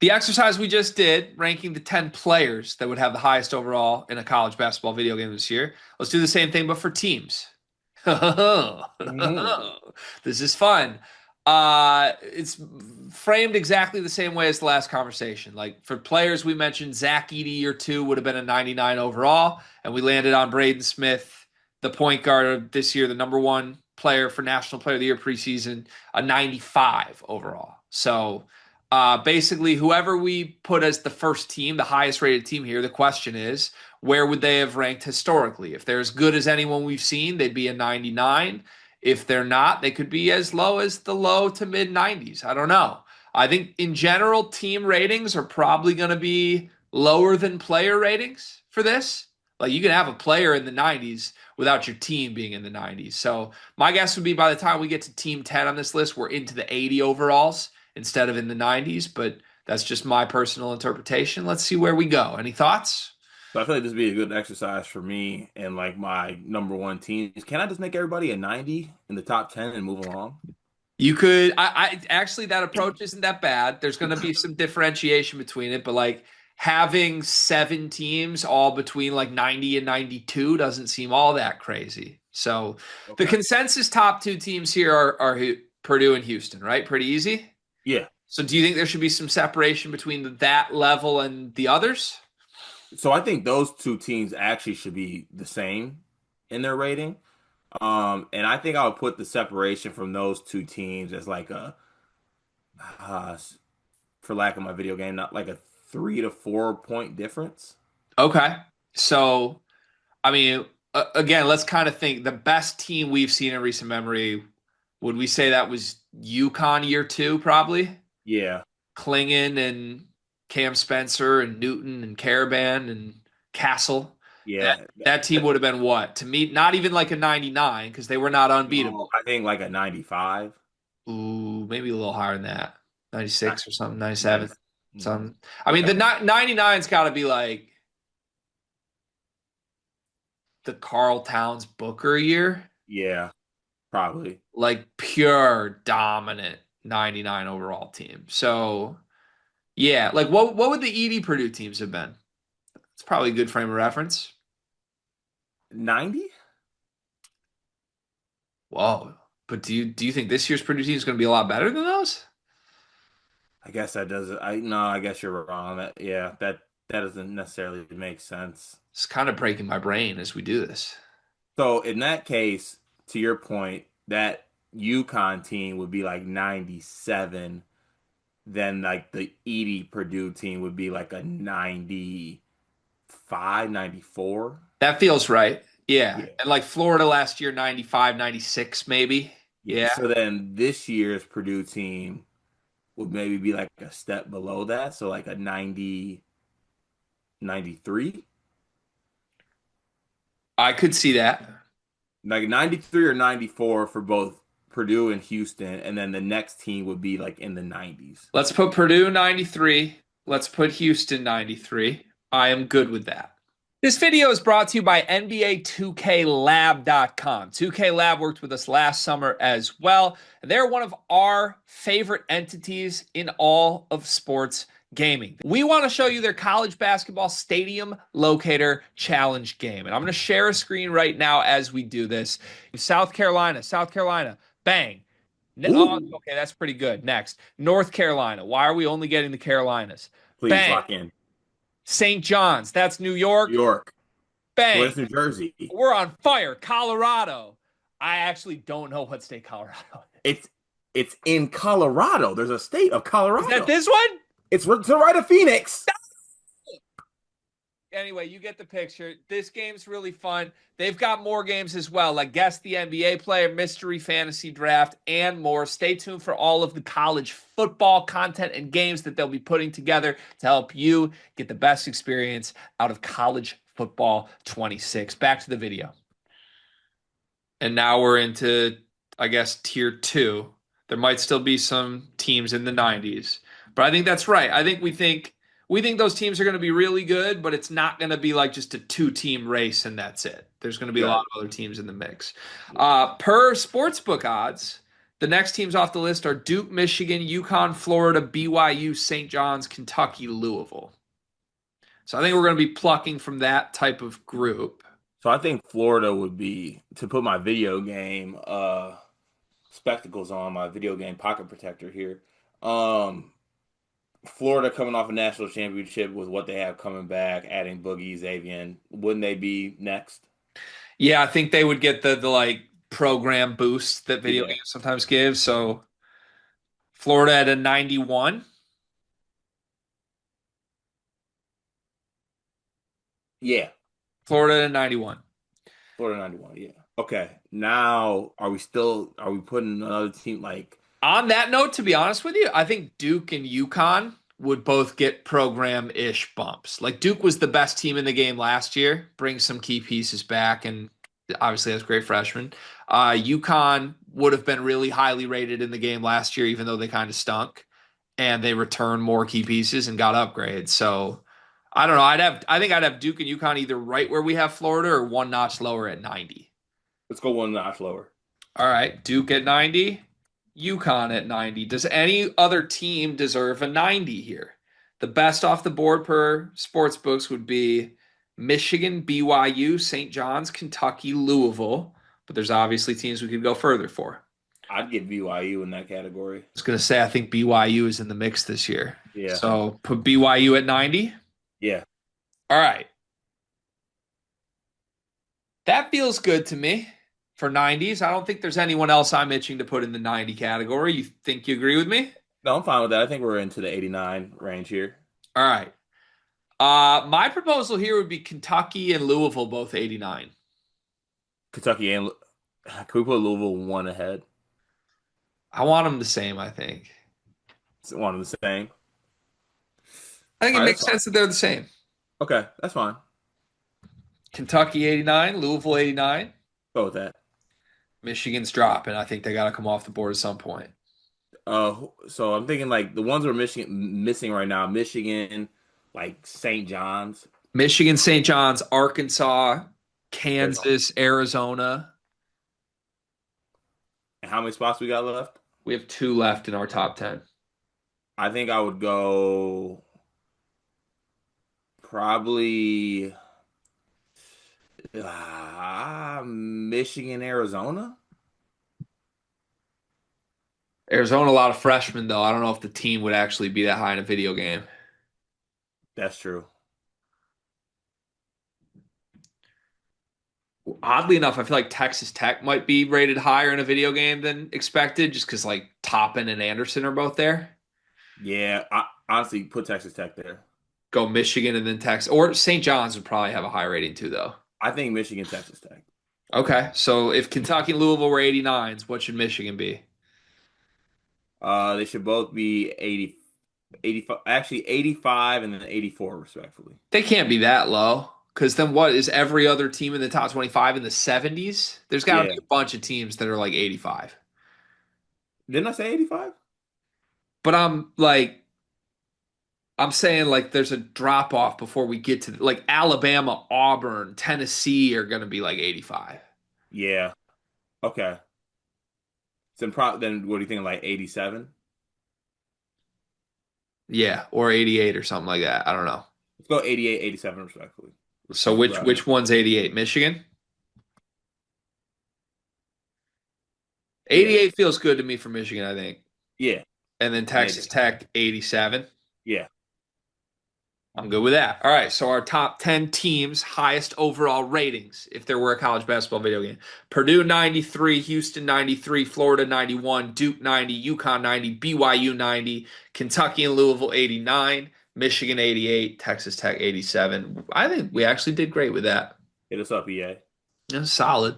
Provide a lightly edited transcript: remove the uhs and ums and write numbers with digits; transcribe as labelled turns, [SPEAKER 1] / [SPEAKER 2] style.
[SPEAKER 1] The exercise we just did, ranking the 10 players that would have the highest overall in a college basketball video game this year. Let's do the same thing, but for teams.
[SPEAKER 2] Hmm.
[SPEAKER 1] This is fun. It's framed exactly the same way as the last conversation. Like for players, we mentioned Zach Edey year two would have been a 99 overall, and we landed on Braden Smith, the point guard of this year, the number one player for National Player of the Year preseason, a 95 overall. So basically, whoever we put as the first team, the highest rated team here, the question is, where would they have ranked historically? If they're as good as anyone we've seen, they'd be a 99. If they're not, they could be as low as the low to mid 90s. I don't know. I think in general, team ratings are probably going to be lower than player ratings for this. Like you can have a player in the 90s without your team being in the 90s. So my guess would be by the time we get to team 10 on this list, we're into the 80 overalls instead of in the 90s, but that's just my personal interpretation. Let's see where we go. Any thoughts?
[SPEAKER 2] So I feel like this would be a good exercise for me and like my number one teams. Can I just make everybody a 90 in the top 10 and move along?
[SPEAKER 1] You could, I actually that approach isn't that bad. There's going to be some differentiation between it, but like having seven teams all between like 90 and 92 doesn't seem all that crazy. So the
[SPEAKER 2] Okay.
[SPEAKER 1] consensus top two teams here are Purdue and Houston, right? Pretty easy.
[SPEAKER 2] Yeah.
[SPEAKER 1] So do you think there should be some separation between that level and the others?
[SPEAKER 2] So I think those two teams actually should be the same in their rating. And I think I would put the separation from those two teams as like uh, for lack of my video game, not like a 3 to 4 point difference.
[SPEAKER 1] Okay. So, I mean, again, let's kind of think the best team we've seen in recent memory. Would we say that was UConn year two, probably?
[SPEAKER 2] Yeah.
[SPEAKER 1] Klingon and Cam Spencer and Newton and Caravan and Castle. That
[SPEAKER 2] Yeah.
[SPEAKER 1] that team would have been what? To me, not even like a 99 because they were not
[SPEAKER 2] No,
[SPEAKER 1] unbeatable.
[SPEAKER 2] I think like a 95.
[SPEAKER 1] Ooh, maybe a little higher than that.
[SPEAKER 2] Ni-
[SPEAKER 1] 96 or something, 97.
[SPEAKER 2] 90. Mhm.
[SPEAKER 1] Something. I mean, the
[SPEAKER 2] Okay.
[SPEAKER 1] 99's got to be like the Carl Towns Booker year,
[SPEAKER 2] Yeah, probably.
[SPEAKER 1] like pure dominant 99 overall team. So, yeah, like what would the Edie Purdue teams have been? It's probably a good frame of reference.
[SPEAKER 2] 90?
[SPEAKER 1] Whoa. But do you think this year's Purdue team is going to be a lot better than those?
[SPEAKER 2] I guess that doesn't I no, I guess you're wrong. That doesn't necessarily make sense.
[SPEAKER 1] It's kind of breaking my brain as we do this.
[SPEAKER 2] So in that case, to your point, that UConn team would be like 97, then like the Edie Purdue team would be like a 95, 94.
[SPEAKER 1] That feels right. Yeah.
[SPEAKER 2] Yeah.
[SPEAKER 1] And like Florida last year, 95, 96, maybe.
[SPEAKER 2] Yeah.
[SPEAKER 1] Yeah.
[SPEAKER 2] So then this year's Purdue team would maybe be like a step below that. So like a 90, 93,
[SPEAKER 1] I could see that.
[SPEAKER 2] like 93 or 94 for both Purdue and Houston. And then the next team would be like in the 90s.
[SPEAKER 1] Let's put Purdue 93. Let's put Houston 93. I am good with that. This video is brought to you by NBA 2KLab.com. 2K Lab worked with us last summer as well. They're one of our favorite entities in all of sports gaming. We want to show you their college basketball stadium locator challenge game. And I'm going to share a screen right now as we do this. South Carolina, bang. Oh,
[SPEAKER 2] Ooh,
[SPEAKER 1] okay, that's pretty good. Next, North Carolina. Why are we only getting the Carolinas?
[SPEAKER 2] please
[SPEAKER 1] Bang.
[SPEAKER 2] lock in.
[SPEAKER 1] St. John's. That's New
[SPEAKER 2] New
[SPEAKER 1] York.
[SPEAKER 2] York.
[SPEAKER 1] Bang.
[SPEAKER 2] Where's New Jersey?
[SPEAKER 1] We're on fire. Colorado. I actually don't know what state Colorado is.
[SPEAKER 2] It's in Colorado. There's a state of
[SPEAKER 1] Is that
[SPEAKER 2] Colorado.
[SPEAKER 1] this one?
[SPEAKER 2] It's to the right of Phoenix.
[SPEAKER 1] Anyway, you get the picture. This game's really fun. They've got more games as well, like Guess the NBA Player, Mystery Fantasy Draft, and more. Stay tuned for all of the college football content and games that they'll be putting together to help you get the best experience out of college football 26. Back to the video. And now we're into, I guess, tier two. There might still be some teams in the 90s, but I think that's right. I think those teams are going to be really good, but it's not going to be like just a two-team race and that's it. There's going to be a lot
[SPEAKER 2] Right.
[SPEAKER 1] of other teams in the mix. Per sportsbook odds, The next teams off the list are Duke, Michigan, UConn, Florida, BYU, St. John's, Kentucky, Louisville. So I think we're going to be plucking from that type of group.
[SPEAKER 2] So I think Florida would be to put my video game spectacles on, my video game pocket protector here. Um Florida coming off a national championship with what they have coming back, adding Boogie, Xavier, wouldn't they be next?
[SPEAKER 1] Yeah, I think they would get the like program boost that video
[SPEAKER 2] Yeah.
[SPEAKER 1] games sometimes give. So Florida at a 91.
[SPEAKER 2] Yeah.
[SPEAKER 1] Florida at a 91.
[SPEAKER 2] Florida 91. Yeah. Okay. Now, are we putting another team like
[SPEAKER 1] On that note, to be honest with you, I think Duke and UConn would both get program-ish bumps. Like Duke was the best team in the game last year, brings some key pieces back, and obviously has great freshmen. UConn would have been really highly rated in the game last year, even though they kind of stunk, and they returned more key pieces and got upgrades. So I don't know. I think I'd have Duke and UConn either right where we have Florida or one notch lower at 90.
[SPEAKER 2] let's go one notch lower?
[SPEAKER 1] All right, Duke at 90, UConn at 90. Does any other team deserve a 90 here? The best off the board per sports books would be Michigan, BYU, St. John's, Kentucky, Louisville. But there's obviously teams we could go further for.
[SPEAKER 2] I'd get BYU in that category.
[SPEAKER 1] I was going to say, I think BYU is in the mix this year.
[SPEAKER 2] Yeah.
[SPEAKER 1] So put BYU at 90.
[SPEAKER 2] Yeah.
[SPEAKER 1] All right. That feels good to me for 90s. I don't think there's anyone else I'm itching to put in the 90 category. You think you agree with me?
[SPEAKER 2] No, I'm fine with that. I think we're into the 89 range here.
[SPEAKER 1] All right. My proposal here would be Kentucky and Louisville both 89.
[SPEAKER 2] Kentucky and can we put Louisville one ahead?
[SPEAKER 1] I want them the same, I think.
[SPEAKER 2] It's one of the same.
[SPEAKER 1] I think
[SPEAKER 2] All
[SPEAKER 1] it
[SPEAKER 2] right,
[SPEAKER 1] makes
[SPEAKER 2] that's fine.
[SPEAKER 1] sense that they're the same.
[SPEAKER 2] Okay, that's fine.
[SPEAKER 1] Kentucky 89, Louisville 89.
[SPEAKER 2] Go with that.
[SPEAKER 1] Michigan's dropping. I think they got to come off the board at some point.
[SPEAKER 2] So I'm thinking like the ones we're Michigan missing right now, Michigan, like St. John's.
[SPEAKER 1] Michigan, St. John's, Arkansas,
[SPEAKER 2] There's
[SPEAKER 1] Kansas, Arizona.
[SPEAKER 2] and how many spots we got left?
[SPEAKER 1] We have two left in our top 10.
[SPEAKER 2] I think I would go probably Michigan, Arizona.
[SPEAKER 1] Arizona, a lot of freshmen, though. I don't know if the team would actually be that high in a video game.
[SPEAKER 2] That's true.
[SPEAKER 1] Oddly enough, I feel like Texas Tech might be rated higher in a video game than expected, just because like Toppin and Anderson are both there.
[SPEAKER 2] Yeah, I honestly put Texas Tech there.
[SPEAKER 1] Go Michigan and then Texas, or St. John's would probably have a high rating too, though.
[SPEAKER 2] I think Michigan, Texas Tech.
[SPEAKER 1] Okay, so if Kentucky and Louisville were 89s, what should Michigan be?
[SPEAKER 2] They should both be 80, 85, actually 85 and then 84 respectfully.
[SPEAKER 1] They can't be that low, because then what is every other team in the top 25 in the 70s? There's got to
[SPEAKER 2] Yeah.
[SPEAKER 1] be a bunch of teams that are like 85.
[SPEAKER 2] Didn't I say 85?
[SPEAKER 1] But I'm saying like there's a drop off before we get to like Alabama, Auburn, Tennessee are going to be like 85.
[SPEAKER 2] Yeah. Okay. Then what do you think, like 87?
[SPEAKER 1] Yeah, or 88 or something like that. I don't know.
[SPEAKER 2] Let's go 88, 87 respectfully.
[SPEAKER 1] So which one's 88? Michigan?
[SPEAKER 2] Yeah.
[SPEAKER 1] 88 feels good to me for Michigan, I think.
[SPEAKER 2] Yeah.
[SPEAKER 1] And then Texas
[SPEAKER 2] Maybe.
[SPEAKER 1] Tech 87.
[SPEAKER 2] Yeah.
[SPEAKER 1] I'm good with that. All right, so our top 10 teams, highest overall ratings if there were a college basketball video game. Purdue 93, Houston 93, Florida 91, Duke 90, UConn 90, BYU 90, Kentucky and Louisville 89, Michigan 88, Texas Tech 87. I think we actually did great with that.
[SPEAKER 2] Hit us up, EA.
[SPEAKER 1] Yeah, solid.